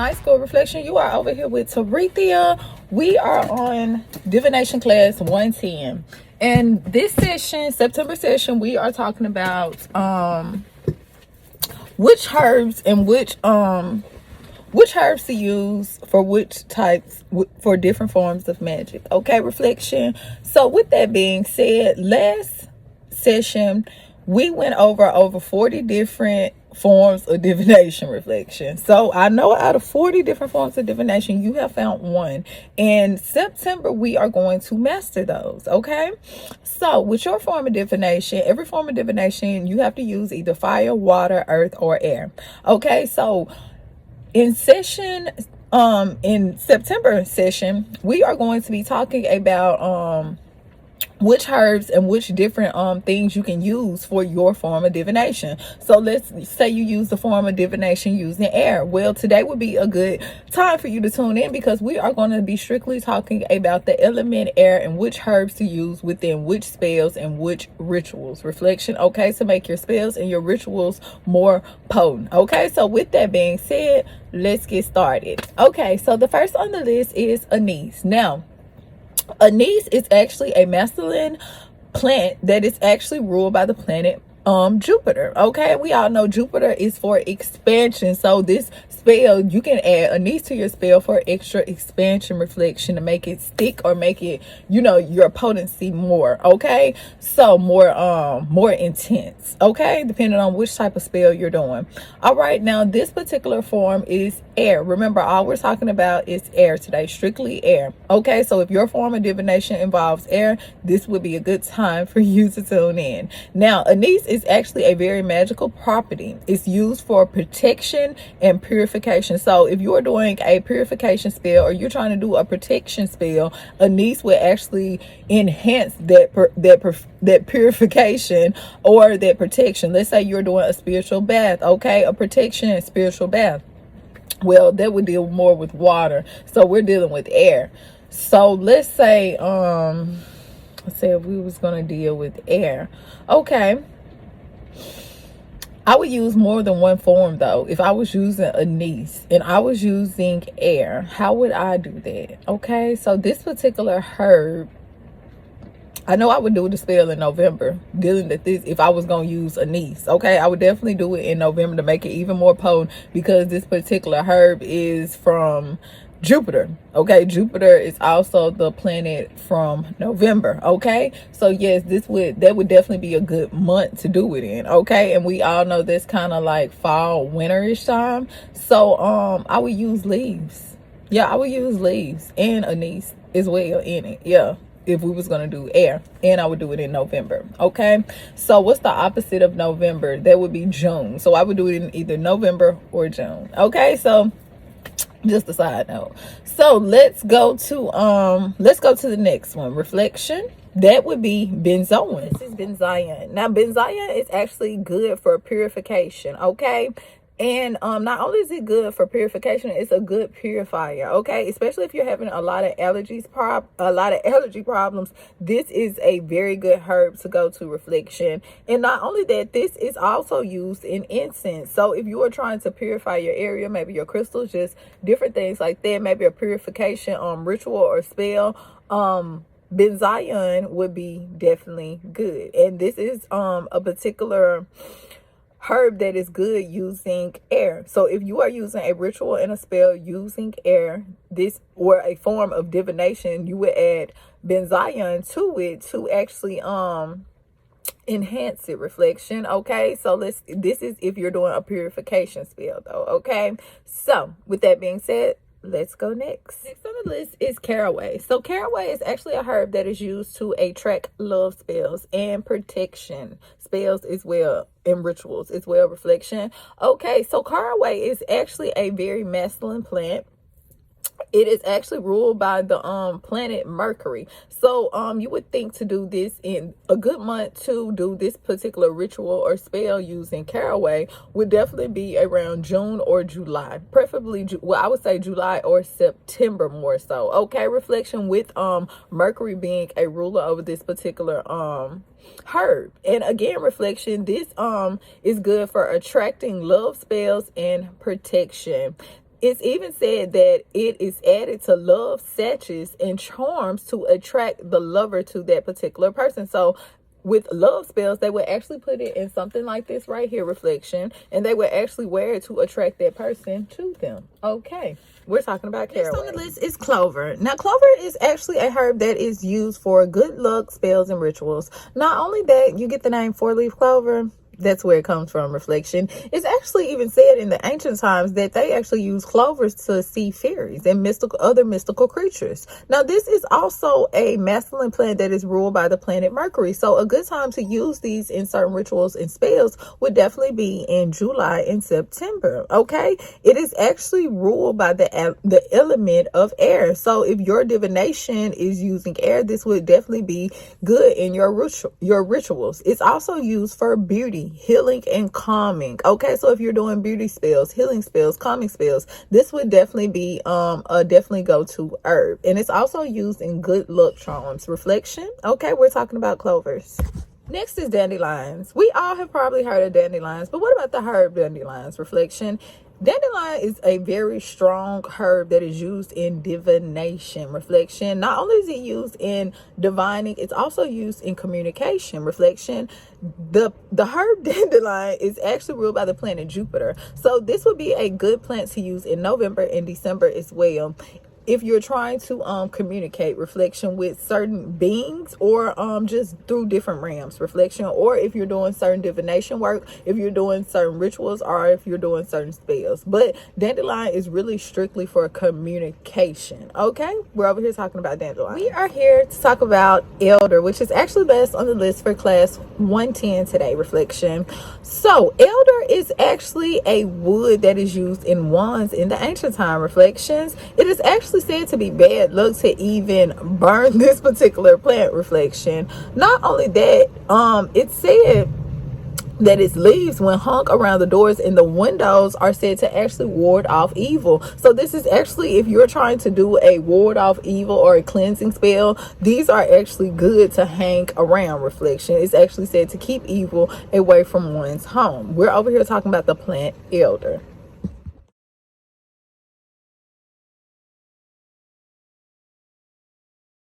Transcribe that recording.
night school reflection. You are over here with Terethia. We are on Divination class 110. And this session, September session, we are talking about which herbs and which herbs to use for which types for different forms of magic. Okay, reflection. So with that being said, last session we went over 40 different forms of divination reflection. So I know out of 40 different forms of divination, you have found one. In September, we are going to master those. Okay. So with your form of divination, every form of divination, you have to use either fire, water, earth, or air. Okay. So in September session, we are going to be talking about which herbs and which different things you can use for your form of divination. So let's say you use the form of divination using air. Well, today would be a good time for you to tune in, because we are going to be strictly talking about the element air and which herbs to use within which spells and which rituals. Reflection, okay, to make your spells and your rituals more potent. Okay, so with that being said, let's get started. Okay, so the first on the list is anise. Now, anise is actually a masculine plant that is actually ruled by the planet Jupiter. Okay, we all know Jupiter is for expansion. So this spell, you can add anise to your spell for extra expansion reflection to make it stick or make it, your potency more. Okay, so more intense. Okay, depending on which type of spell you're doing. All right, now this particular form is air. Remember, all we're talking about is air today, strictly air. Okay, so if your form of divination involves air, this would be a good time for you to tune in. Now, anise is actually a very magical property. It's used for protection and purification. So if you're doing a purification spell or you're trying to do a protection spell, anise will actually enhance that purification or that protection. Let's say you're doing a spiritual bath, okay, a protection and spiritual bath. Well, that would deal more with water. So we're dealing with air. So let's say if we was going to deal with air. Okay. I would use more than one form though. If I was using anise and I was using air, how would I do that? Okay. So this particular herb, I know I would do the spell in November, dealing with this. If I was going to use anise, okay, I would definitely do it in November to make it even more potent, because this particular herb is from Jupiter. Okay, Jupiter is also the planet from November. Okay, so yes, that would definitely be a good month to do it in. Okay, and we all know this kind of like fall, winterish time. So I would use leaves. Yeah, I would use leaves and anise as well in it. Yeah, if we was going to do air, and I would do it in November. Okay, so what's the opposite of November? That would be June. So I would do it in either November or June. Okay, so just a side note. So let's go to the next one. Reflection. That would be benzoin. This is benzoin. Now benzoin is actually good for purification. Okay. And not only is it good for purification, it's a good purifier. Okay, especially if you're having a lot of allergy problems, this is a very good herb to go to. Reflection. And not only that, this is also used in incense. So if you are trying to purify your area, maybe your crystals, just different things like that, maybe a purification ritual or spell, benzoin would be definitely good. And this is a particular herb that is good using air. So if you are using a ritual and a spell using air, this or a form of divination, you would add benzoin to it to actually enhance it. Reflection. Okay, so this is if you're doing a purification spell though. Okay, so with that being said, let's go next. Next on the list is caraway. So caraway is actually a herb that is used to attract love spells and protection spells as well, and rituals as well. Reflection. Okay, so caraway is actually a very masculine plant. It is actually ruled by the planet Mercury. So you would think to do this in a good month to do this particular ritual or spell using caraway would definitely be around June or July, preferably I would say July or September more so. Okay, reflection, with Mercury being a ruler over this particular herb. And again, reflection, this is good for attracting love spells and protection. It's even said that it is added to love sachets and charms to attract the lover to that particular person. So with love spells, they would actually put it in something like this right here, reflection, and they would actually wear it to attract that person to them. Okay, we're talking about caraway. Next on the list is clover. Now, clover is actually a herb that is used for good luck spells and rituals. Not only that, you get the name four-leaf clover. That's where it comes from, reflection. It's actually even said in the ancient times that they actually use clovers to see fairies and other mystical creatures. Now, this is also a masculine plant that is ruled by the planet Mercury. So a good time to use these in certain rituals and spells would definitely be in July and September. Okay, it is actually ruled by the element of air. So if your divination is using air, this would definitely be good in your rituals. It's also used for beauty, healing, and calming. Okay, so if you're doing beauty spells, healing spells, calming spells, this would definitely be a definitely go-to herb. And it's also used in good luck charms. Reflection. Okay, we're talking about clovers. Next is dandelions. We all have probably heard of dandelions, but what about the herb dandelions? Reflection. Dandelion is a very strong herb that is used in divination. Reflection. Not only is it used in divining, it's also used in communication. Reflection. The herb dandelion is actually ruled by the planet Jupiter. So this would be a good plant to use in November and December as well, if you're trying to communicate, reflection, with certain beings, or just through different realms, reflection, or if you're doing certain divination work, if you're doing certain rituals, or if you're doing certain spells. But dandelion is really strictly for communication. Okay, we're over here talking about dandelion. We are here to talk about elder, which is actually best on the list for class 110 today, reflection. So elder is actually a wood that is used in wands in the ancient time, reflections. It is actually said to be bad luck to even burn this particular plant, reflection. Not only that, it's said that its leaves, when hung around the doors and the windows, are said to actually ward off evil. So this is actually, if you're trying to do a ward off evil or a cleansing spell, these are actually good to hang around, reflection. It's actually said to keep evil away from one's home. We're over here talking about the plant elder.